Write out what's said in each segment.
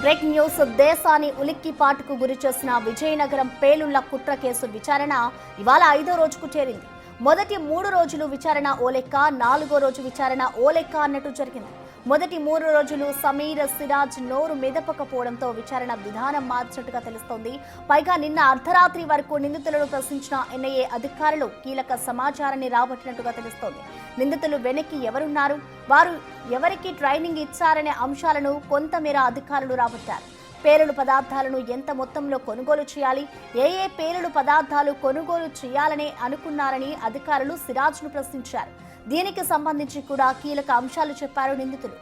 Breaking news దేశాన్ని ఉలిక్కిపాటుకు గురిచేసిన విజయనగరం పేలుళ్ల కుట్ర case విచారణ ఇవాళ 5వ రోజుకు చేరింది. మొదటి 3 రోజులు విచారణ ఓ లెక్క, 4వ రోజు విచారణ ఓ లెక్క అన్నట్టు జరిగింది. మొదటి 3 రోజులు సమీర్, సిరాజ్ నోరు మెదపకపోవడంతో విచారణ విధానం మార్చినట్టుగా తెలుస్తోంది. పైగా నిన్న అర్ధరాత్రి వరకు నిందితులను ప్రశ్నించిన ఎన్ఐఏ అధికారులు కీలక సమాచారాన్ని రాబట్టినట్టుగా తెలుస్తోంది. నిందితులు వెనక్కి ఎవరున్నారు, వారు ఎవరికి ట్రైనింగ్ ఇచ్చారనే అంశాలను కొంతమేర అధికారులు రాబట్టారు. పేలుడు పదార్థాలను ఎంత మొత్తంలో కొనుగోలు చేయాలి, ఏ పేలుడు పదార్థాలు కొనుగోలు చేయాలని అనుకున్నారని అధికారులు సిరాజ్ను ప్రశ్నించారు. దీనికి సంబంధించి కూడా కీలక అంశాలు చెప్పారు నిందితులు.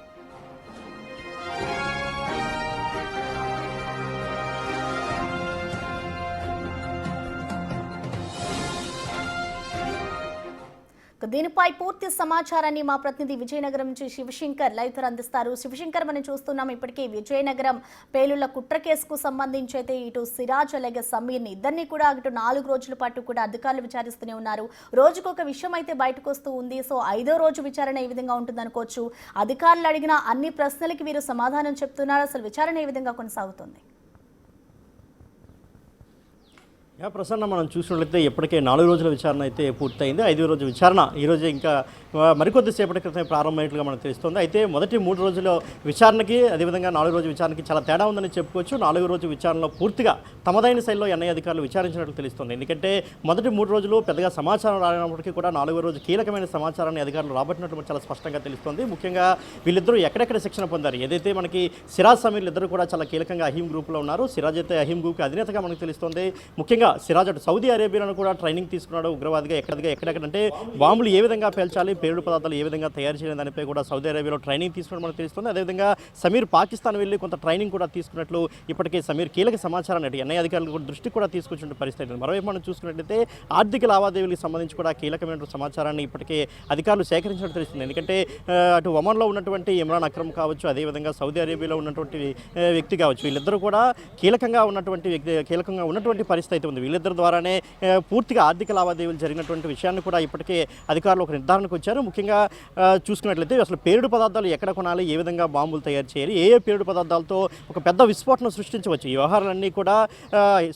దీనిపై పూర్తి సమాచారాన్ని మా ప్రతినిధి విజయనగరం నుంచి శివశంకర్ లైవ్ ద్వారా అందిస్తారు. శివశంకర్, మనం చూస్తున్నాం ఇప్పటికే విజయనగరం పేలుళ్ల కుట్ర కేసుకు సంబంధించి అయితే ఇటు సిరాజ్ అలాగే సమీర్ని ఇద్దరిని కూడా ఇటు 4 రోజుల పాటు కూడా అధికారులు విచారిస్తూనే ఉన్నారు. రోజుకు ఒక విషయం అయితే బయటకు వస్తూ ఉంది. సో 5వ రోజు విచారణ ఏ విధంగా ఉంటుంది అనుకోవచ్చు? అధికారులు అడిగిన అన్ని ప్రశ్నలకి వీరు సమాధానం చెప్తున్నారు. అసలు విచారణ ఏ విధంగా కొనసాగుతుంది? ప్రసన్న, మనం చూసినట్లయితే ఇప్పటికే 4 రోజుల విచారణ అయితే పూర్తయింది. 5వ రోజు విచారణ ఈరోజు ఇంకా మరికొద్దిసేపటి క్రితమే ప్రారంభమైనట్లుగా మనకు తెలుస్తుంది. అయితే మొదటి 3 రోజుల విచారణకి అదేవిధంగా 4వ రోజు విచారణకి చాలా తేడా ఉందని చెప్పుకోవచ్చు. 4వ రోజు విచారణలో పూర్తిగా తమదైన శైలిలో ఎన్ఐఏ అధికారులు విచారించినట్లు తెలుస్తుంది. ఎందుకంటే మొదటి 3 రోజులు పెద్దగా సమాచారం రానప్పటికీ కూడా 4వ రోజు కీలకమైన సమాచారాన్ని అధికారులు రాబట్టినట్లు చాలా స్పష్టంగా తెలుస్తుంది. ముఖ్యంగా వీళ్ళిద్దరూ ఎక్కడెక్కడ శిక్షణ పొందారు, ఏదైతే మనకి సిరాజ్ సమీర్ ఇద్దరు కూడా చాలా కీలకంగా అహీం గ్రూప్లో ఉన్నారు. సిరాజ్ అయితే అహీం గ్రూప్కి అధినేతగా మనకు తెలుస్తుంది. ముఖ్యంగా సిరాజ్ అటు సౌదీ అరేబియాను కూడా ట్రైనింగ్ తీసుకున్నాడు ఉగ్రవాదిగా. ఎక్కడెక్కడంటే బాంబులు ఏ విధంగా పేల్చాలి, పేలుడు పదార్థాలు ఏ విధంగా తయారు చేయడం దానిపై కూడా సౌదీ అరేబియాలో ట్రైనింగ్ తీసుకున్నట్టు మనకు తెలుస్తుంది. అదేవిధంగా సమీర్ పాకిస్తాన్ వెళ్ళి కొంత ట్రైనింగ్ కూడా తీసుకున్నట్లు ఇప్పటికే సమీర్ కీలక సమాచారాన్ని ఎన్ఐఏ అధికారులు దృష్టి కూడా తీసుకొచ్చిన పరిస్థితి. మరోవైపు మనం చూసుకున్నట్లయితే ఆర్థిక లావాదేవీలకు సంబంధించి కూడా కీలకమైన సమాచారాన్ని ఇప్పటికే అధికారులు సేకరించినట్టు తెలుస్తుంది. ఎందుకంటే అటు ఒమన్లో ఉన్నటువంటి ఇమ్రాన్ అక్రమ్ కావచ్చు, అదేవిధంగా సౌదీ అరేబియాలో ఉన్నటువంటి వ్యక్తి కావచ్చు, వీళ్ళిద్దరూ కూడా కీలకంగా ఉన్నటువంటి పరిస్థితి ఉంది. వీళ్ళిద్దరి ద్వారానే పూర్తిగా ఆర్థిక లావాదేవీలు జరిగినటువంటి విషయాన్ని కూడా ఇప్పటికే అధికారులు ఒక నిర్ధారణకు వచ్చారు. ముఖ్యంగా చూసుకున్నట్లయితే అసలు పేలుడు పదార్థాలు ఎక్కడ కొనాలి, ఏ విధంగా బాంబులు తయారు చేయాలి, ఏ పేలుడు పదార్థాలతో ఒక పెద్ద విస్ఫోటనం సృష్టించవచ్చు, ఈ వ్యవహారాలన్నీ కూడా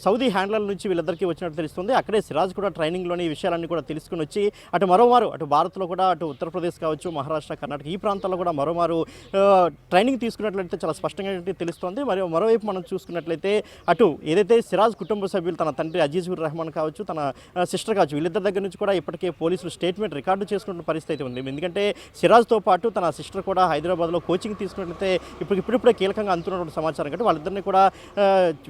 సౌదీ హ్యాండ్లర్ల నుంచి వీళ్ళిద్దరికీ వచ్చినట్టు తెలుస్తుంది. అక్కడే సిరాజ్ కూడా ట్రైనింగ్లోని ఈ విషయాలన్నీ కూడా తెలుసుకుని వచ్చి అటు మరోమారు అటు భారత్లో కూడా అటు ఉత్తరప్రదేశ్ కావచ్చు, మహారాష్ట్ర, కర్ణాటక ఈ ప్రాంతాల్లో కూడా మరోమారు ట్రైనింగ్ తీసుకున్నట్లయితే చాలా స్పష్టంగా తెలుస్తుంది. మరోవైపు మనం చూసుకున్నట్లయితే అటు ఏదైతే సిరాజ్ కుటుంబ సభ్యులు తన తండ్రి అజీజుర్ రెహమాన్ కావచ్చు, తన సిస్టర్ కావచ్చు, వీళ్ళిద్దరి దగ్గర నుంచి కూడా ఇప్పటికే పోలీసులు స్టేట్మెంట్ రికార్డు చేసుకున్న పరిస్థితి ఉంది. ఎందుకంటే సిరాజ్తో పాటు తన సిస్టర్ కూడా హైదరాబాద్లో కోచింగ్ తీసుకున్నట్లయితే ఇప్పుడిప్పుడే కీలకంగా అందుతున్నటువంటి సమాచారం కాబట్టి వాళ్ళిద్దరిని కూడా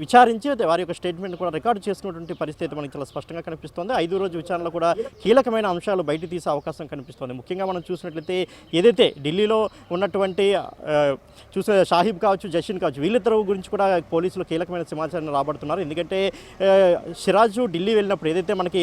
విచారించి వారి యొక్క స్టేట్మెంట్ కూడా రికార్డు చేసుకున్నటువంటి పరిస్థితి మనకి చాలా స్పష్టంగా కనిపిస్తుంది. 5వ రోజు విచారణలో కూడా కీలకమైన అంశాలు బయట తీసే అవకాశం కనిపిస్తుంది. ముఖ్యంగా మనం చూసినట్లయితే ఏదైతే ఢిల్లీలో ఉన్నటువంటి చూసే షాహిబ్ కావచ్చు, జషీన్ కావచ్చు, వీళ్ళిద్దరు గురించి కూడా పోలీసులు కీలకమైన సమాచారాన్ని రాబడుతున్నారు. ఎందుకంటే సిరాజు ఢిల్లీ వెళ్ళినప్పుడు ఏదైతే మనకి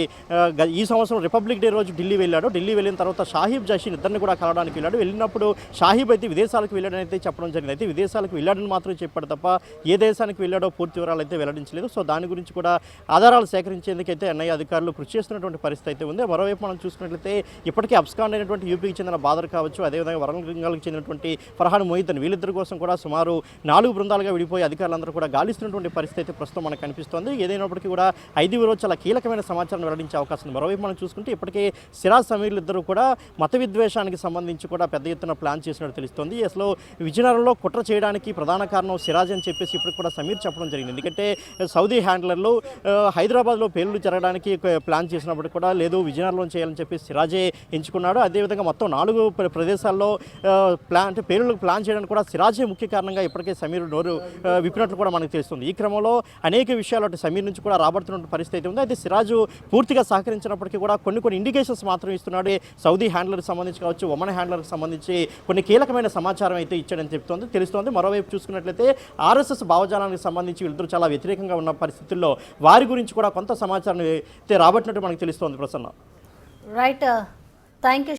ఈ సంవత్సరం రిపబ్లిక్ డే రోజు ఢిల్లీ వెళ్ళాడో, ఢిల్లీ వెళ్ళిన తర్వాత షాహిబ్, జషీన్ ఇద్దరిని కూడా కలవడానికి వెళ్ళినప్పుడు షాహిబ్ అయితే విదేశాలకు వెళ్ళాడని అయితే చెప్పడం జరిగింది. అయితే విదేశాలకు వెళ్ళాడని మాత్రం చెప్పాడు తప్ప ఏ దేశానికి వెళ్ళాడో పూర్తి వివరాలు అయితే వెల్లడించలేదు. సో దాని గురించి కూడా ఆధారాలు సేకరించేందుకైతే ఎన్ఐఏ అధికారులు కృషి చేస్తున్నటువంటి పరిస్థితి అయితే ఉంది. మరోవైపు మనం చూసుకున్నట్లయితే ఇప్పటికే అబ్స్కాండ్ అయినటువంటి యూపీకి చెందిన బాదర్ కావచ్చు, అదేవిధంగా వరంగల్కి చెందినటువంటి ఫర్హాన్ మొయిద్దన్ వీళ్ళిద్దరి కోసం కూడా సుమారు 4 బృందాలుగా విడిపోయి అధికారులందరూ కూడా గాలిస్తున్నటువంటి పరిస్థితి అయితే ప్రస్తుతం మనకు కనిపిస్తోంది. ఏదైనప్పటికీ కూడా 5వ రోజు చాలా కీలకమైన సమాచారం వెల్లడించే అవకాశం ఉంది. మరోవైపు మనం చూసుకుంటే ఇప్పటికే సిరాజ్ సమీర్లు ఇద్దరు కూడా మత విద్వేషానికి సంబంధించి కూడా పెద్ద ఎత్తున ప్లాన్ చేసినట్టు తెలుస్తుంది. అసలు విజయనగరంలో కుట్ర చేయడానికి ప్రధాన కారణం సిరాజ్ అని చెప్పేసి ఇప్పుడు కూడా సమీర్ చెప్పడం జరిగింది. ఎందుకంటే సౌదీ హ్యాండ్లర్లు హైదరాబాద్లో పేలుడు జరగడానికి ప్లాన్ చేసినప్పుడు కూడా లేదు, విజయనగరంలో చేయాలని చెప్పి సిరాజే ఎంచుకున్నాడు. అదేవిధంగా మొత్తం 4 ప్రదేశాల్లో పేలుళ్ళకు ప్లాన్ చేయడానికి కూడా సిరాజే ముఖ్య కారణంగా ఇప్పటికే సమీర్ నోరు విప్పినట్లు కూడా మనకు తెలుస్తుంది. ఈ క్రమంలో అనేక విషయాలు అటు సమీర్ నుంచి కూడా రాబడుతున్న పరిస్థితి ఉంది. అయితే సిరాజు పూర్తిగా సహకరించినప్పటికీ కూడా కొన్ని ఇండికేషన్స్ మాత్రం ఇస్తున్నాడు. సౌదీ హ్యాండ్లర్కి సంబంధించి కావచ్చు, ఒమన్ హ్యాండ్లర్కి సంబంధించి కొన్ని కీలకమైన సమాచారం అయితే ఇచ్చాడని తెలుస్తోంది. మరోవైపు చూసుకున్నట్లయితే ఆర్ఎస్ఎస్ భావజాలానికి సంబంధించి వీళ్ళిద్దరూ చాలా వ్యతిరేకంగా ఉన్న పరిస్థితుల్లో వారి గురించి కూడా కొంత సమాచారం అయితే రాబట్టినట్టు మనకు తెలుస్తోంది. Prasanna, right, thank you.